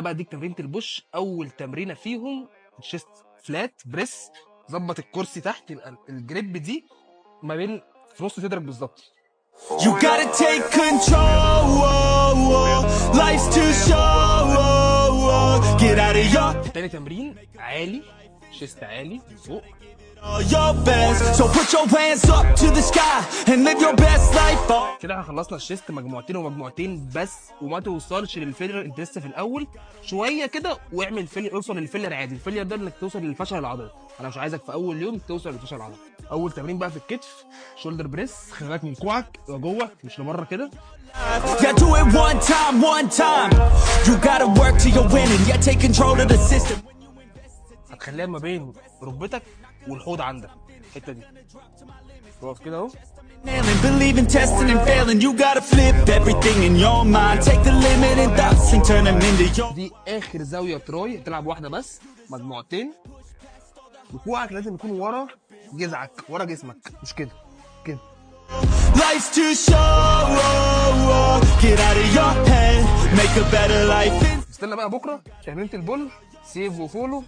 بقى اديك تمرينه البوش. اول تمرينه فيهم الشيست فلات بريس. ظبط الكرسي تحت، يبقى الجريب دي ما بين في نص صدرك بالظبط. You gotta take control, life's too short, get out of your تاني تمرين عالي، شيست عالي فوق. your best, so put your hands up to the sky and live your best life. كده احنا خلصنا الشيست مجموعتين ومجموعتين بس، وما توصلش للفيلر، انت لسه في الاول شويه كده، واعمل فيلر، اوصل للفيلر عادي. الفيلر ده انك توصل للفشل العضلي، انا مش عايزك في اول يوم توصل للفشل العضلي. اول تمرين بقى في الكتف، شولدر بريس، خلي بالك من كوعك يبقى جوه مش لبره كده. Yeah, do it one time. You gotta work till you're winning. Yeah, take control of the system. هتخليها ما بين ركبتك والحوض عندك الحته دي. اقف كده اهو. Nailing, believing, testing and failing. You gotta flip everything in your mind. Take the limiting thoughts and turn them into your. دي اخر زاويه تراي، تلعب واحده بس، مجموعتين. وكوعك لازم يكون ورا جذعك، ورا جسمك، مش كده كده. Life's too short. Get out of your head. Make a better life. استنى بقى بكره تمرينة البول، سيف وفولو.